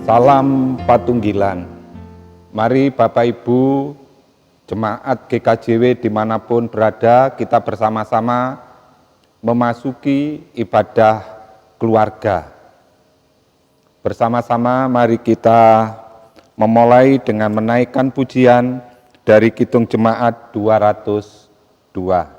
Salam Patunggilan. Mari Bapak Ibu, Jemaat GKJW dimanapun berada, kita bersama-sama memasuki ibadah keluarga. Bersama-sama mari kita memulai dengan menaikkan pujian dari Kidung Jemaat 202.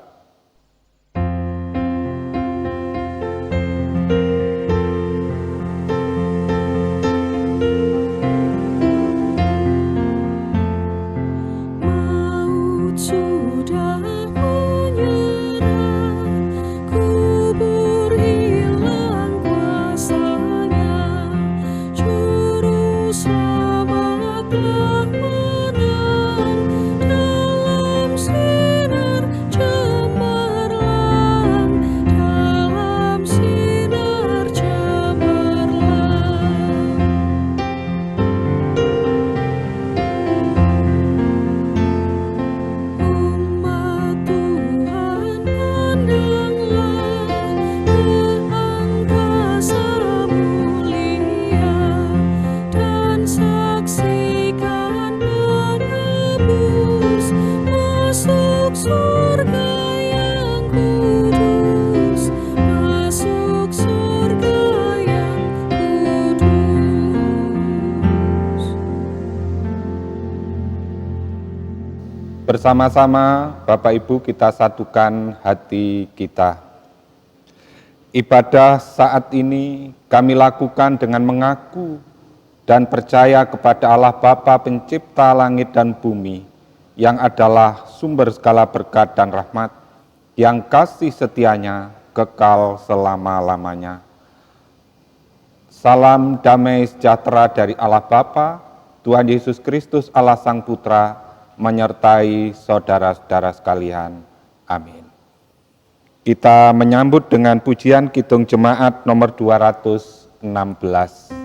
Bersama-sama Bapak Ibu kita satukan hati kita. Ibadah saat ini kami lakukan dengan mengaku dan percaya kepada Allah Bapa Pencipta langit dan bumi, yang adalah sumber segala berkat dan rahmat, yang kasih setianya kekal selama-lamanya. Salam damai sejahtera dari Allah Bapa, Tuhan Yesus Kristus Allah Sang Putra, menyertai saudara-saudara sekalian. Amin. Kita menyambut dengan pujian Kidung Jemaat nomor 216.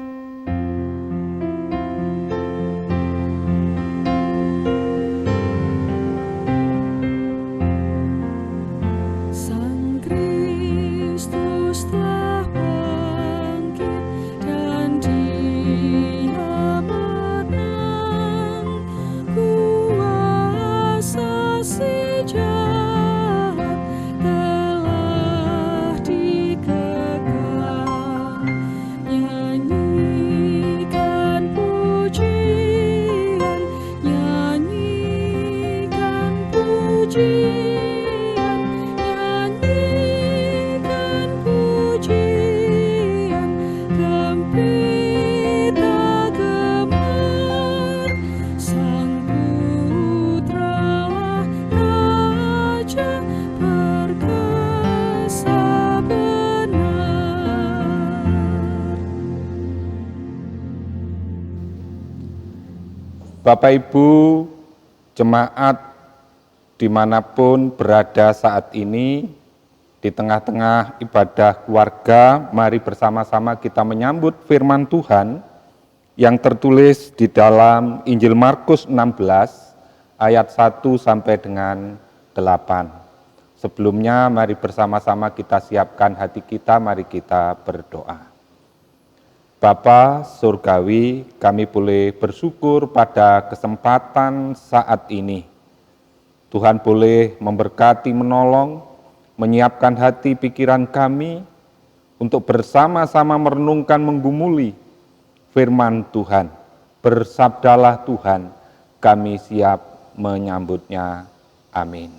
Bapak Ibu, jemaat dimanapun berada saat ini, di tengah-tengah ibadah keluarga, mari bersama-sama kita menyambut firman Tuhan yang tertulis di dalam Injil Markus 16 ayat 1 sampai dengan 8. Sebelumnya mari bersama-sama kita siapkan hati kita, mari kita berdoa. Bapa Surgawi, kami boleh bersyukur pada kesempatan saat ini. Tuhan boleh memberkati, menolong, menyiapkan hati pikiran kami untuk bersama-sama merenungkan, menggumuli firman Tuhan. Bersabdalah Tuhan, kami siap menyambutnya. Amin.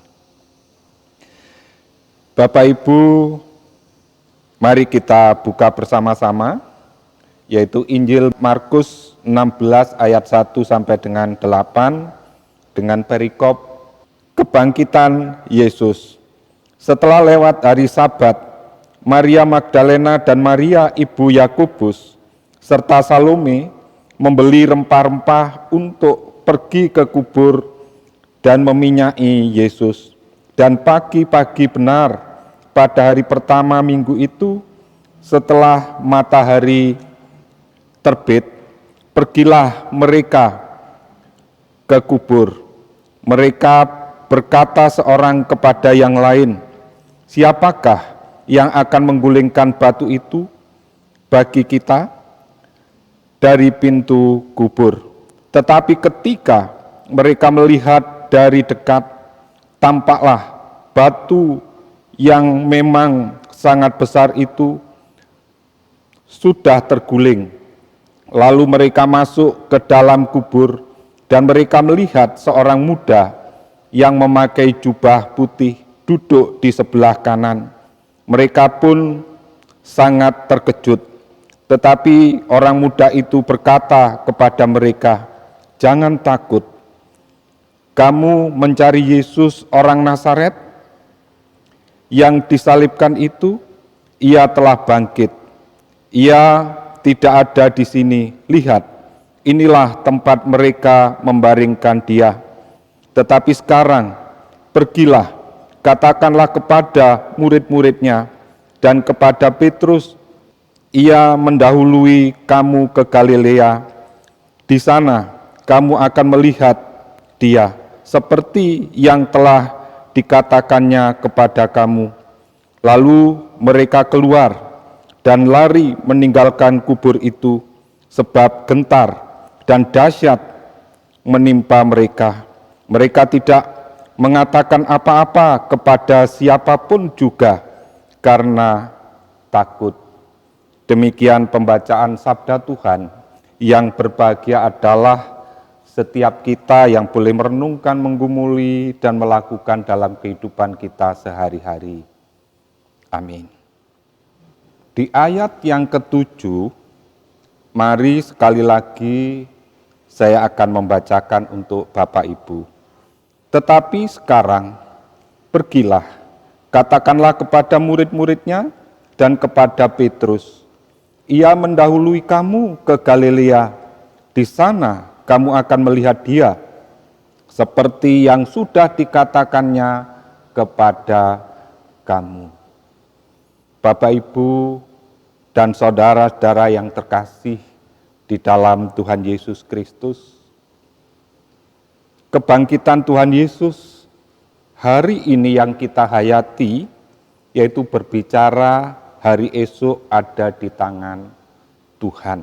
Bapak Ibu, mari kita buka bersama-sama, yaitu Injil Markus 16 ayat 1 sampai dengan 8 dengan perikop kebangkitan Yesus. Setelah lewat hari Sabat, Maria Magdalena dan Maria ibu Yakobus serta Salome membeli rempah-rempah untuk pergi ke kubur dan meminyaki Yesus. Dan pagi-pagi benar pada hari pertama minggu itu, setelah matahari terbit, pergilah mereka ke kubur. Mereka berkata seorang kepada yang lain, "Siapakah yang akan menggulingkan batu itu bagi kita?" dari pintu kubur. Tetapi ketika mereka melihat dari dekat, tampaklah batu yang memang sangat besar itu sudah terguling. Lalu mereka masuk ke dalam kubur dan mereka melihat seorang muda yang memakai jubah putih duduk di sebelah kanan. Mereka pun sangat terkejut. Tetapi orang muda itu berkata kepada mereka, "Jangan takut. Kamu mencari Yesus orang Nazaret yang disalibkan itu, ia telah bangkit. Ia tidak ada di sini. Lihat, inilah tempat mereka membaringkan dia. Tetapi sekarang, pergilah, katakanlah kepada murid-muridnya dan kepada Petrus, ia mendahului kamu ke Galilea. Di sana kamu akan melihat dia, seperti yang telah dikatakannya kepada kamu." Lalu mereka keluar dan lari meninggalkan kubur itu, sebab gentar dan dahsyat menimpa mereka. Mereka tidak mengatakan apa-apa kepada siapapun juga karena takut. Demikian pembacaan sabda Tuhan. Yang berbahagia adalah setiap kita yang boleh merenungkan, menggumuli, dan melakukan dalam kehidupan kita sehari-hari. Amin. Di ayat yang ke-7, mari sekali lagi saya akan membacakan untuk Bapak Ibu. Tetapi sekarang, pergilah, katakanlah kepada murid-muridnya dan kepada Petrus, ia mendahului kamu ke Galilea. Di sana kamu akan melihat dia, seperti yang sudah dikatakannya kepada kamu. Bapak, Ibu, dan saudara-saudara yang terkasih di dalam Tuhan Yesus Kristus, kebangkitan Tuhan Yesus hari ini yang kita hayati, yaitu berbicara hari esok ada di tangan Tuhan.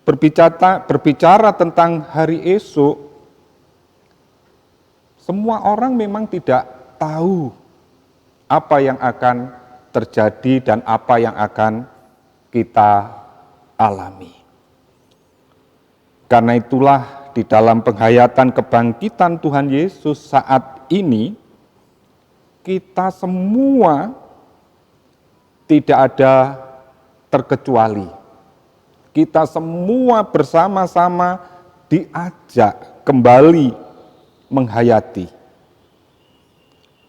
Berbicara tentang hari esok, semua orang memang tidak tahu apa yang akan terjadi dan apa yang akan kita alami. Karena itulah di dalam penghayatan kebangkitan Tuhan Yesus saat ini, kita semua tidak ada terkecuali. Kita semua bersama-sama diajak kembali menghayati.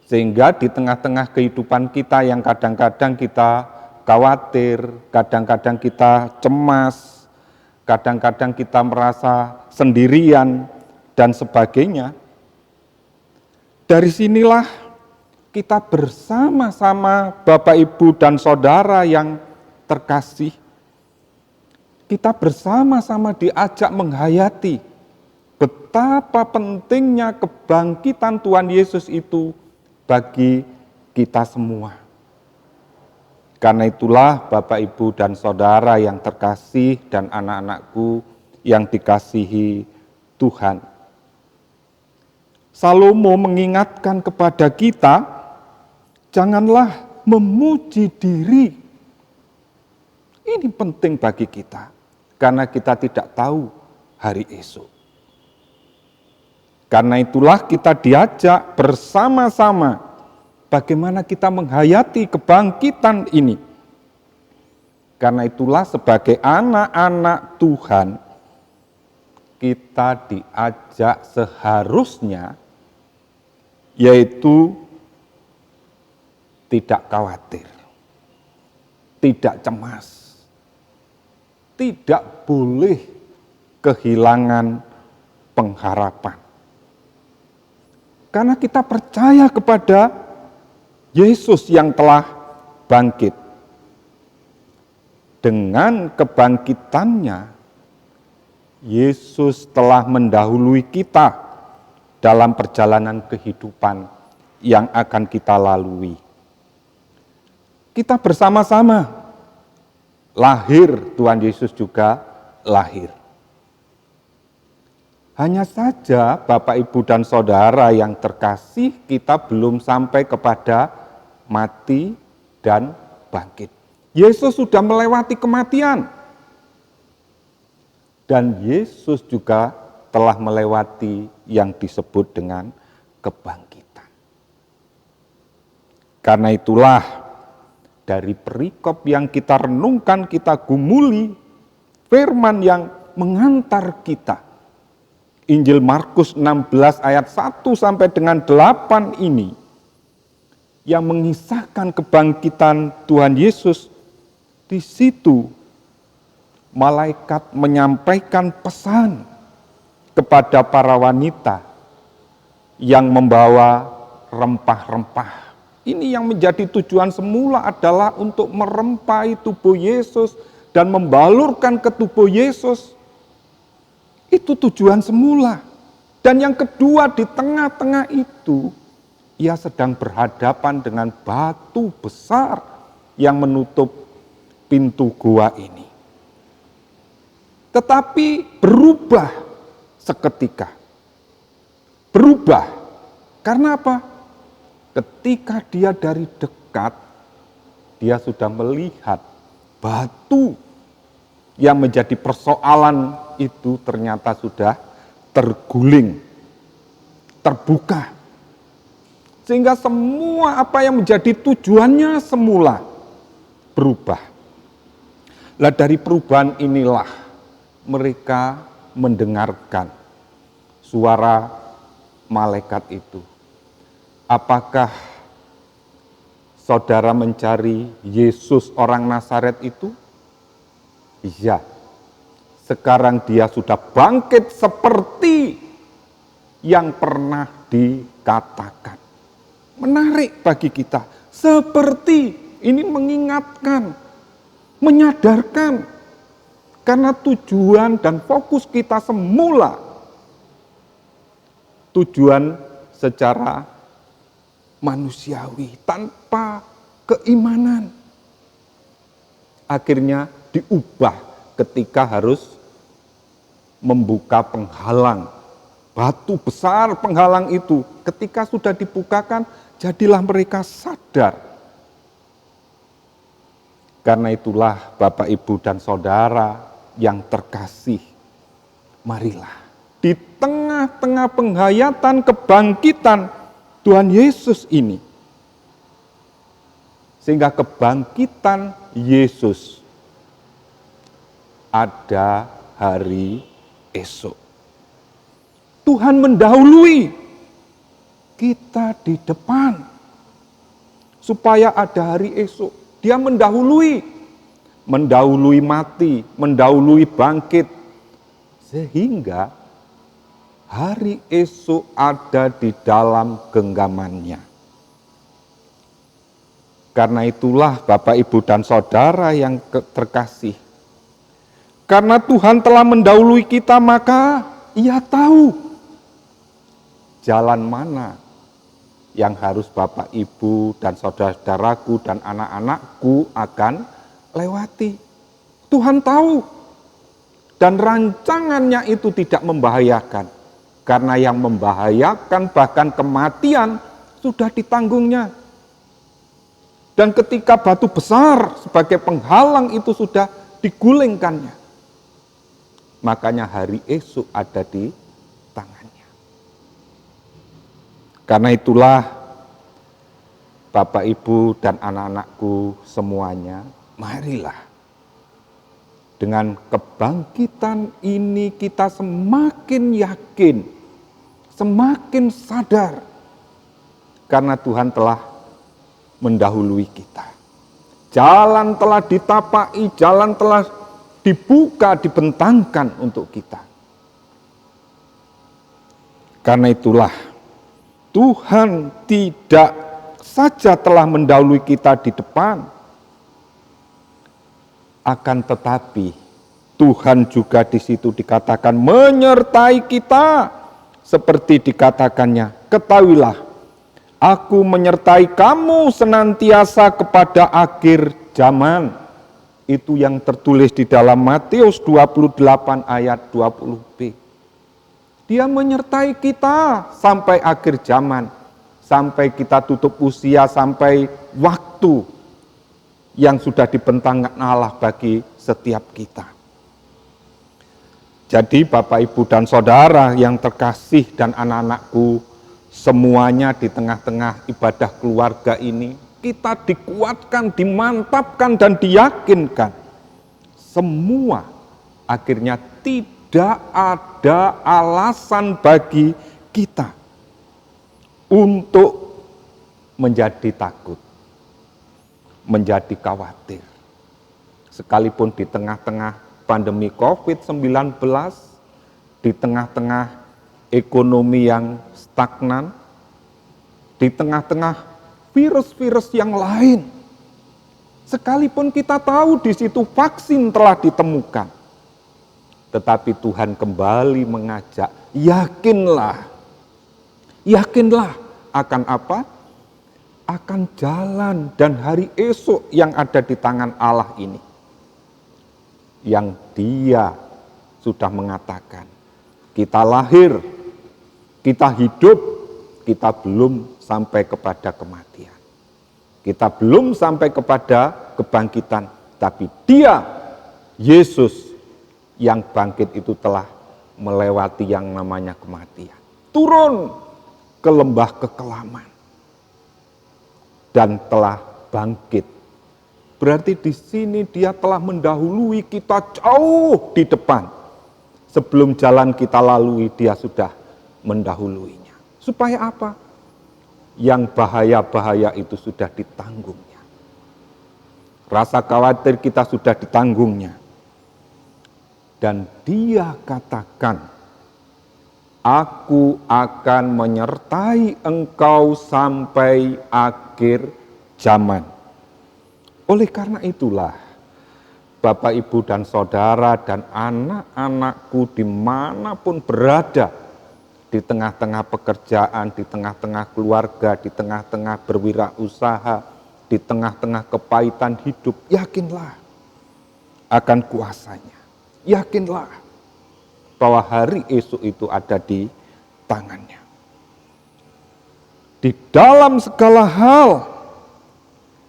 Sehingga di tengah-tengah kehidupan kita yang kadang-kadang kita khawatir, kadang-kadang kita cemas, kadang-kadang kita merasa sendirian, dan sebagainya. Dari sinilah kita bersama-sama Bapak, Ibu, dan Saudara yang terkasih, kita bersama-sama diajak menghayati betapa pentingnya kebangkitan Tuhan Yesus itu bagi kita semua. Karena itulah Bapak, Ibu, dan Saudara yang terkasih dan anak-anakku yang dikasihi Tuhan, Salomo mengingatkan kepada kita, janganlah memuji diri. Ini penting bagi kita, karena kita tidak tahu hari esok. Karena itulah kita diajak bersama-sama bagaimana kita menghayati kebangkitan ini. Karena itulah sebagai anak-anak Tuhan, kita diajak seharusnya, yaitu tidak khawatir, tidak cemas, tidak boleh kehilangan pengharapan. Karena kita percaya kepada Yesus yang telah bangkit. Dengan kebangkitannya, Yesus telah mendahului kita dalam perjalanan kehidupan yang akan kita lalui. Kita bersama-sama lahir, Tuhan Yesus juga lahir. Hanya saja Bapak, Ibu, dan Saudara yang terkasih, kita belum sampai kepada mati dan bangkit. Yesus sudah melewati kematian. Dan Yesus juga telah melewati yang disebut dengan kebangkitan. Karena itulah dari perikop yang kita renungkan, kita gumuli, firman yang mengantar kita, Injil Markus 16 ayat 1 sampai dengan 8 ini, yang mengisahkan kebangkitan Tuhan Yesus. Di situ malaikat menyampaikan pesan kepada para wanita yang membawa rempah-rempah. Ini yang menjadi tujuan semula adalah untuk merempahi tubuh Yesus dan membalurkan ke tubuh Yesus. Itu tujuan semula. Dan yang kedua, di tengah-tengah itu, ia sedang berhadapan dengan batu besar yang menutup pintu gua ini. Tetapi berubah seketika. Berubah. Karena apa? Ketika dia dari dekat, dia sudah melihat batu yang menjadi persoalan itu ternyata sudah terguling, terbuka. Sehingga semua apa yang menjadi tujuannya semula berubah. Lah dari perubahan inilah mereka mendengarkan suara malaikat itu. Apakah saudara mencari Yesus orang Nazaret itu? Iya, sekarang dia sudah bangkit seperti yang pernah dikatakan. Menarik bagi kita, seperti ini mengingatkan, menyadarkan, karena tujuan dan fokus kita semula, tujuan secara manusiawi, tanpa keimanan. Akhirnya diubah ketika harus membuka penghalang. Batu besar penghalang itu ketika sudah dibukakan, jadilah mereka sadar. Karena itulah Bapak, Ibu, dan Saudara yang terkasih, marilah di tengah-tengah penghayatan kebangkitan Tuhan Yesus ini, sehingga kebangkitan Yesus ada hari esok. Tuhan mendahului kita di depan supaya ada hari esok. Dia mendahului mati, mendahului bangkit, sehingga hari esok ada di dalam genggamannya. Karena itulah Bapak, Ibu, dan Saudara yang terkasih, karena Tuhan telah mendahului kita, maka Ia tahu jalan mana yang harus Bapak, Ibu, dan saudara-saudaraku dan anak-anakku akan lewati. Tuhan tahu. Dan rancangannya itu tidak membahayakan. Karena yang membahayakan bahkan kematian sudah ditanggungnya. Dan ketika batu besar sebagai penghalang itu sudah digulingkannya, makanya hari esok ada di tangannya. Karena itulah Bapak, Ibu, dan anak-anakku semuanya, marilah dengan kebangkitan ini kita semakin yakin, semakin sadar, karena Tuhan telah mendahului kita. Jalan telah ditapai, jalan telah dibuka, dibentangkan untuk kita. Karena itulah Tuhan tidak saja telah mendahului kita di depan, akan tetapi Tuhan juga di situ dikatakan menyertai kita, seperti dikatakannya, ketahuilah, aku menyertai kamu senantiasa kepada akhir zaman. Itu yang tertulis di dalam Matius 28 ayat 20b. Dia menyertai kita sampai akhir zaman, sampai kita tutup usia, sampai waktu yang sudah dibentangkan Allah bagi setiap kita. Jadi Bapak, Ibu, dan Saudara yang terkasih dan anak-anakku, semuanya di tengah-tengah ibadah keluarga ini, kita dikuatkan, dimantapkan, dan diyakinkan. Semua akhirnya tidak ada alasan bagi kita untuk menjadi takut, menjadi khawatir. Sekalipun di tengah-tengah pandemi COVID-19, di tengah-tengah ekonomi yang stagnan, di tengah-tengah virus-virus yang lain, sekalipun kita tahu di situ vaksin telah ditemukan, tetapi Tuhan kembali mengajak, yakinlah akan apa? Akan jalan dan hari esok yang ada di tangan Allah ini. Yang Dia sudah mengatakan, kita lahir, kita hidup, kita belum sampai kepada kematian. Kita belum sampai kepada kebangkitan, tapi Dia, Yesus, yang bangkit itu telah melewati yang namanya kematian. Turun ke lembah kekelaman dan telah bangkit. Berarti di sini Dia telah mendahului kita jauh di depan. Sebelum jalan kita lalui, Dia sudah mendahuluinya. Supaya apa? Yang bahaya-bahaya itu sudah ditanggungnya. Rasa khawatir kita sudah ditanggungnya. Dan Dia katakan, aku akan menyertai engkau sampai akhir zaman. Oleh karena itulah, Bapak, Ibu, dan Saudara, dan anak-anakku dimanapun berada, di tengah-tengah pekerjaan, di tengah-tengah keluarga, di tengah-tengah berwirausaha, di tengah-tengah kepahitan hidup, yakinlah akan kuasanya. Yakinlah bahwa hari esok itu ada di tangannya. Di dalam segala hal,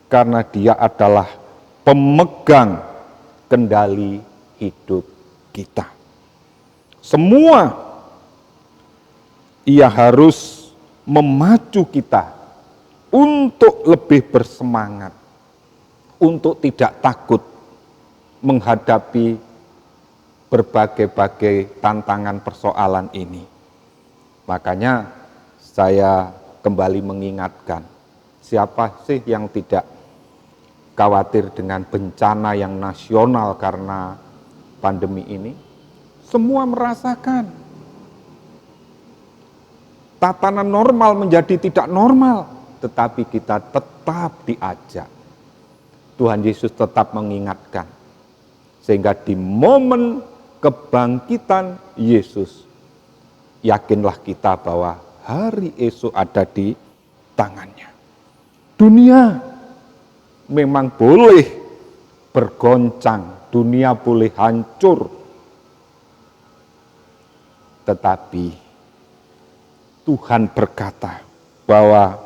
karena Dia adalah pemegang kendali hidup kita. Semua Ia harus memacu kita untuk lebih bersemangat, untuk tidak takut menghadapi berbagai-bagai tantangan persoalan ini. Makanya saya kembali mengingatkan, siapa sih yang tidak khawatir dengan bencana yang nasional karena pandemi ini? Semua merasakan. Tatanan normal menjadi tidak normal, tetapi kita tetap diajak. Tuhan Yesus tetap mengingatkan. Sehingga di momen kebangkitan Yesus, yakinlah kita bahwa hari esok ada di tangannya. Dunia memang boleh bergoncang, dunia boleh hancur, tetapi Tuhan berkata bahwa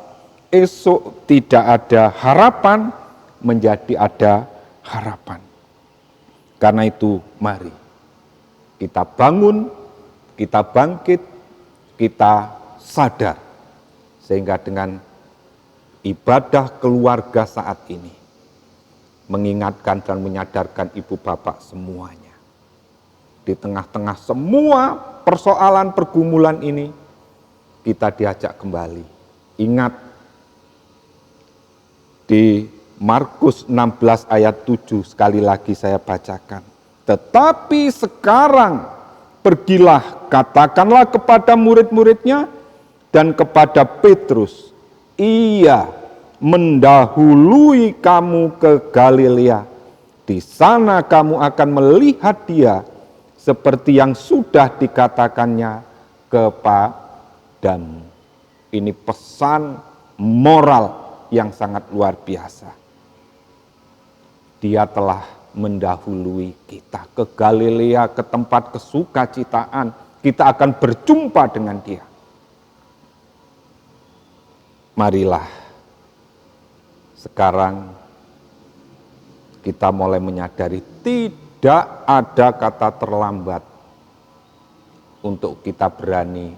esok tidak ada harapan, menjadi ada harapan. Karena itu mari kita bangun, kita bangkit, kita sadar. Sehingga dengan ibadah keluarga saat ini, mengingatkan dan menyadarkan ibu bapak semuanya. Di tengah-tengah semua persoalan pergumulan ini, kita diajak kembali. Ingat, di Markus 16 ayat 7, sekali lagi saya bacakan. Tetapi sekarang pergilah, katakanlah kepada murid-muridnya dan kepada Petrus, Ia mendahului kamu ke Galilea. Di sana kamu akan melihat Dia seperti yang sudah dikatakannya kepadamu. Ini pesan moral yang sangat luar biasa. Dia telah mendahului kita ke Galilea, ke tempat kesukacitaan. Kita akan berjumpa dengan Dia. Marilah sekarang kita mulai menyadari tidak ada kata terlambat untuk kita berani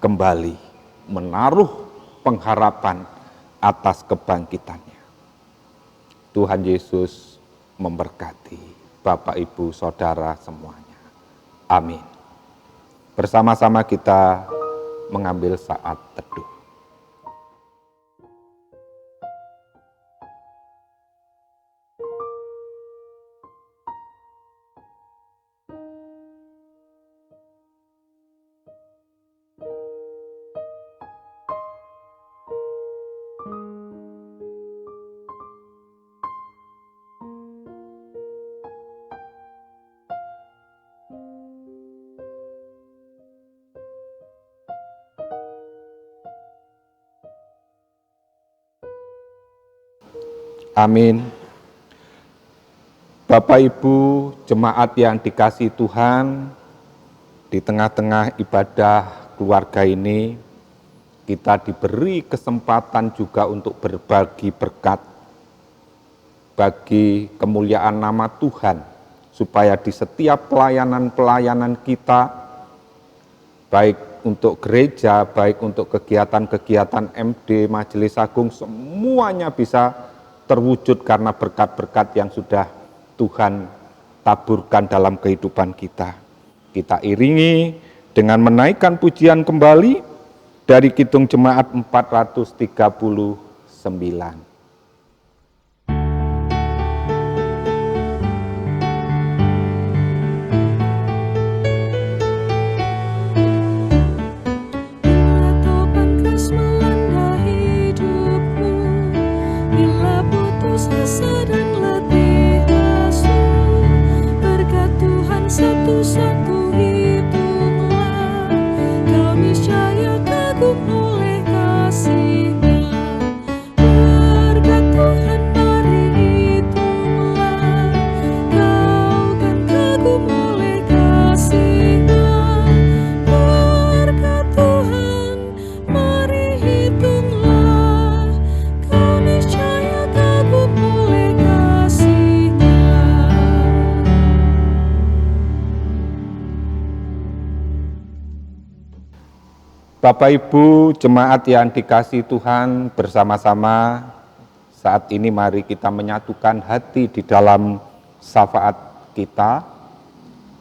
kembali menaruh pengharapan atas kebangkitannya. Tuhan Yesus memberkati Bapak, Ibu, Saudara semuanya. Amin. Bersama-sama kita mengambil saat teduh. Amin. Bapak Ibu jemaat yang dikasihi Tuhan, di tengah-tengah ibadah keluarga ini, kita diberi kesempatan juga untuk berbagi berkat bagi kemuliaan nama Tuhan, supaya di setiap pelayanan-pelayanan kita, baik untuk gereja, baik untuk kegiatan-kegiatan MD, Majelis Agung, semuanya bisa terwujud karena berkat-berkat yang sudah Tuhan taburkan dalam kehidupan kita. Kita iringi dengan menaikkan pujian kembali dari Kidung Jemaat 439. Satu-satu hitunglah, kau niscaya kagum oleh kasih-Nya. Berkat Tuhan mari hitunglah, kau kan kagum oleh kasih-Nya. Berkat Tuhan mari hitunglah, kau niscaya kagum oleh kasih-Nya. Bapak Ibu jemaat yang dikasihi Tuhan, bersama-sama saat ini mari kita menyatukan hati di dalam syafaat kita.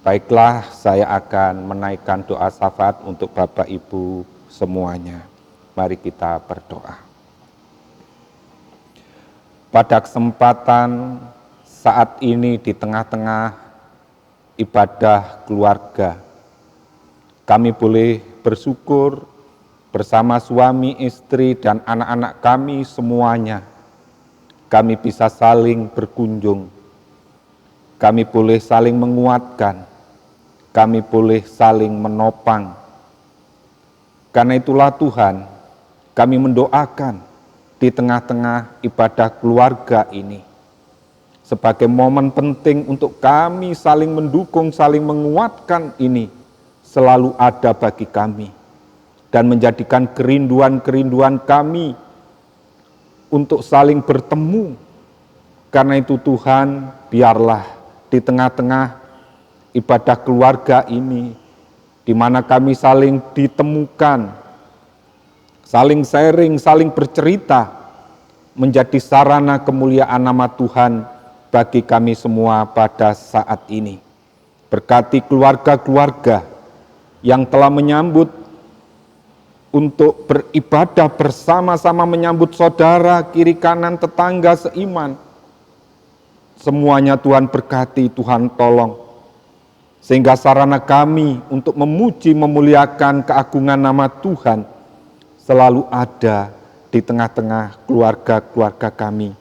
Baiklah, saya akan menaikkan doa syafaat untuk Bapak Ibu semuanya. Mari kita berdoa. Pada kesempatan saat ini di tengah-tengah ibadah keluarga, kami boleh bersyukur bersama suami, istri, dan anak-anak kami semuanya. Kami bisa saling berkunjung, kami boleh saling menguatkan, kami boleh saling menopang. Karena itulah Tuhan, kami mendoakan di tengah-tengah ibadah keluarga ini, sebagai momen penting untuk kami saling mendukung, saling menguatkan ini, selalu ada bagi kami, dan menjadikan kerinduan-kerinduan kami untuk saling bertemu. Karena itu Tuhan, biarlah di tengah-tengah ibadah keluarga ini, di mana kami saling ditemukan, saling sharing, saling bercerita, menjadi sarana kemuliaan nama Tuhan bagi kami semua pada saat ini. Berkati keluarga-keluarga yang telah menyambut untuk beribadah bersama-sama, menyambut saudara, kiri kanan, tetangga seiman. Semuanya Tuhan berkati, Tuhan tolong. Sehingga sarana kami untuk memuji, memuliakan keagungan nama Tuhan selalu ada di tengah-tengah keluarga-keluarga kami.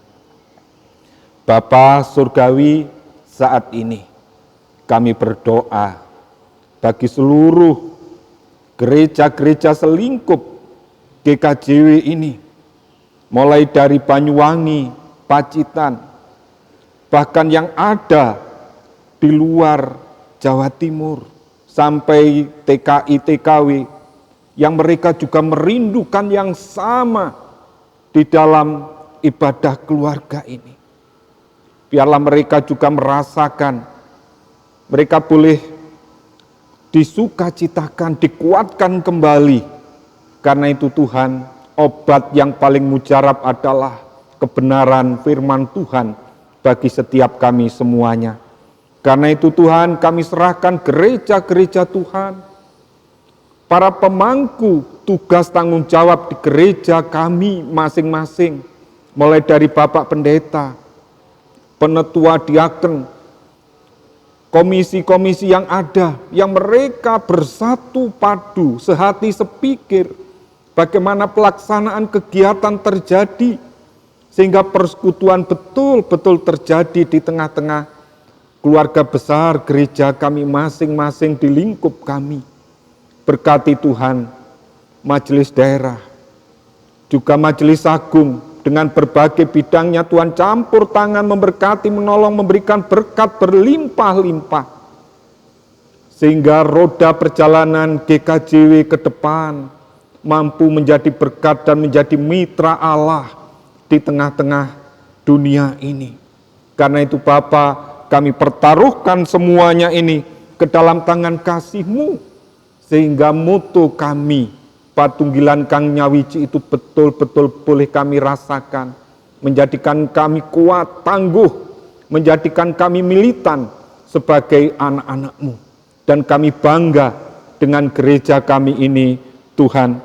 Bapa Surgawi, saat ini kami berdoa bagi seluruh gereja-gereja selingkup GKJW ini, mulai dari Banyuwangi, Pacitan, bahkan yang ada di luar Jawa Timur, sampai TKI, TKW, yang mereka juga merindukan yang sama di dalam ibadah keluarga ini. Biarlah mereka juga merasakan, mereka boleh disukacitakan, dikuatkan kembali. Karena itu Tuhan, obat yang paling mujarab adalah kebenaran firman Tuhan bagi setiap kami semuanya. Karena itu Tuhan, kami serahkan gereja-gereja Tuhan, para pemangku tugas tanggung jawab di gereja kami masing-masing, mulai dari Bapak Pendeta, penetua diaken, komisi-komisi yang ada, yang mereka bersatu padu, sehati sepikir, bagaimana pelaksanaan kegiatan terjadi, sehingga persekutuan betul-betul terjadi di tengah-tengah keluarga besar gereja kami masing-masing di lingkup kami. Berkati Tuhan, majelis daerah, juga majelis agung, dengan berbagai bidangnya Tuhan campur tangan memberkati, menolong, memberikan berkat berlimpah-limpah. Sehingga roda perjalanan GKJW ke depan mampu menjadi berkat dan menjadi mitra Allah di tengah-tengah dunia ini. Karena itu Bapa, kami pertaruhkan semuanya ini ke dalam tangan kasih-Mu, sehingga mutu kami, Patunggilan Kang Nyawiji itu betul-betul boleh kami rasakan, menjadikan kami kuat, tangguh, menjadikan kami militan sebagai anak-anak-Mu. Dan kami bangga dengan gereja kami ini, Tuhan.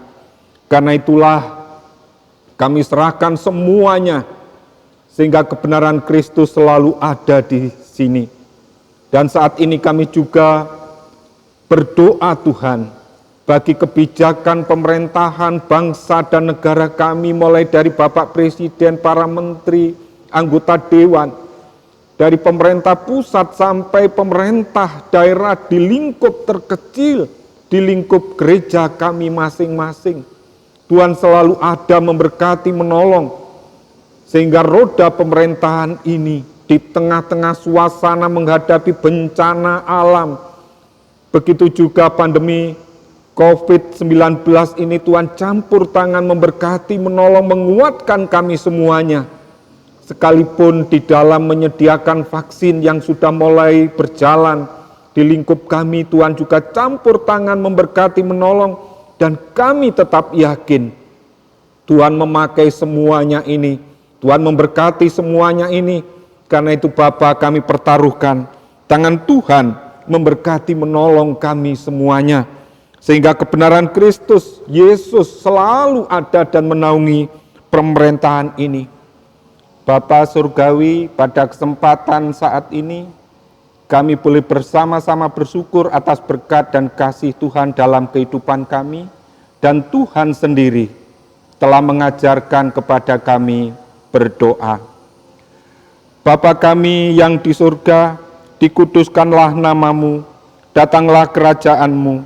Karena itulah kami serahkan semuanya, sehingga kebenaran Kristus selalu ada di sini. Dan saat ini kami juga berdoa Tuhan, bagi kebijakan pemerintahan bangsa dan negara kami, mulai dari Bapak Presiden, para menteri, anggota dewan, dari pemerintah pusat sampai pemerintah daerah di lingkup terkecil, di lingkup gereja kami masing-masing. Tuhan selalu ada memberkati, menolong, sehingga roda pemerintahan ini di tengah-tengah suasana menghadapi bencana alam, begitu juga pandemi COVID-19 ini, Tuhan campur tangan memberkati, menolong, menguatkan kami semuanya. Sekalipun di dalam menyediakan vaksin yang sudah mulai berjalan di lingkup kami, Tuhan juga campur tangan memberkati, menolong, dan kami tetap yakin Tuhan memakai semuanya ini, Tuhan memberkati semuanya ini. Karena itu Bapa, kami pertaruhkan tangan Tuhan memberkati, menolong kami semuanya, sehingga kebenaran Kristus Yesus selalu ada dan menaungi pemerintahan ini. Bapa Surgawi, pada kesempatan saat ini kami boleh bersama-sama bersyukur atas berkat dan kasih Tuhan dalam kehidupan kami, dan Tuhan sendiri telah mengajarkan kepada kami berdoa. Bapa kami yang di surga, dikuduskanlah nama-Mu, datanglah kerajaan-Mu,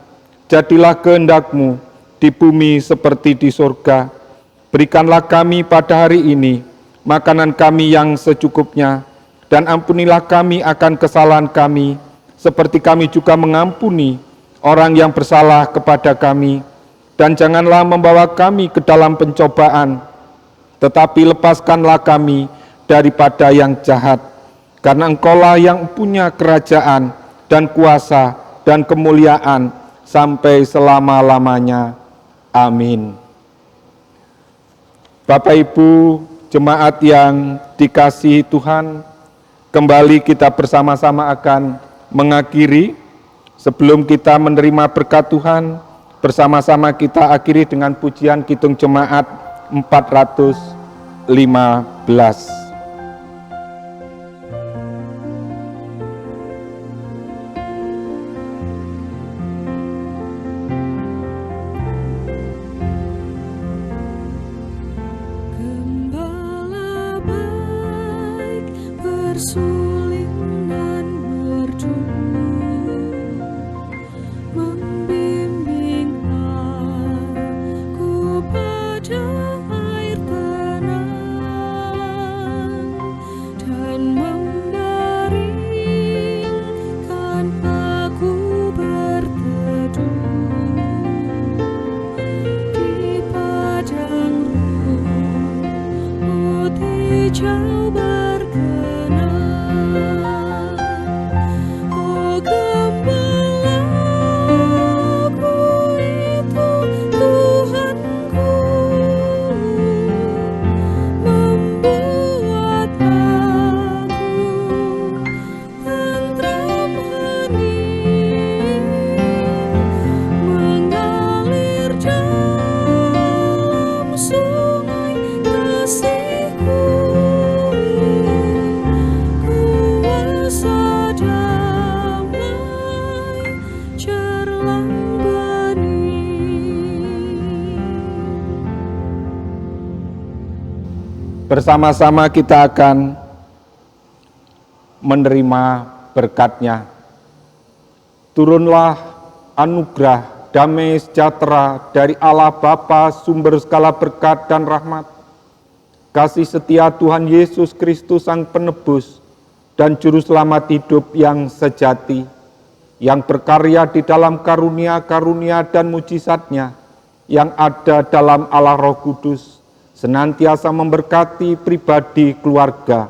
jadilah kehendak-Mu di bumi seperti di surga. Berikanlah kami pada hari ini makanan kami yang secukupnya, dan ampunilah kami akan kesalahan kami, seperti kami juga mengampuni orang yang bersalah kepada kami. Dan janganlah membawa kami ke dalam pencobaan, tetapi lepaskanlah kami daripada yang jahat. Karena Engkaulah yang punya kerajaan dan kuasa dan kemuliaan sampai selama-lamanya. Amin. Bapak Ibu jemaat yang dikasihi Tuhan, kembali kita bersama-sama akan mengakhiri. Sebelum kita menerima berkat Tuhan, bersama-sama kita akhiri dengan pujian Kidung Jemaat 415. Bersuling dan merdu, membimbing aku pada air tenang, dan membawa Engkau berkenan. Oh, gembalaku itu Tuhanku, membuat aku tentram hening, mengalir dalam sungai kasih-Ku, kuasa damai cerlang bening. Bersama-sama kita akan menerima berkat-Nya. Turunlah anugerah damai sejahtera dari Allah Bapa, sumber segala berkat dan rahmat. Kasih setia Tuhan Yesus Kristus Sang Penebus dan Juru Selamat hidup yang sejati, yang berkarya di dalam karunia-karunia dan mujizat-Nya yang ada dalam Allah Roh Kudus, senantiasa memberkati pribadi, keluarga,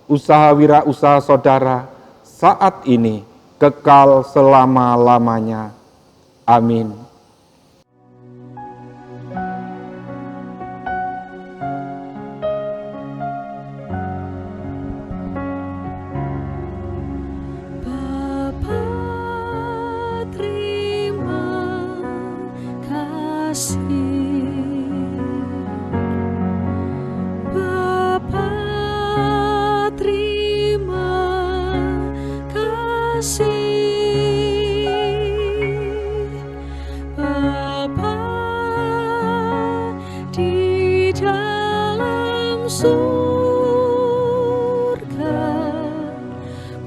usaha wirausaha saudara saat ini, kekal selama-lamanya. Amin. Bapa, terima kasih. Bapa, terima kasih. Bapa di dalam surga,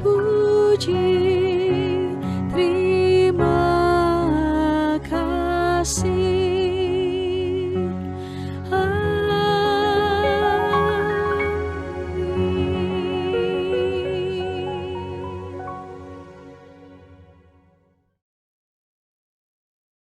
puji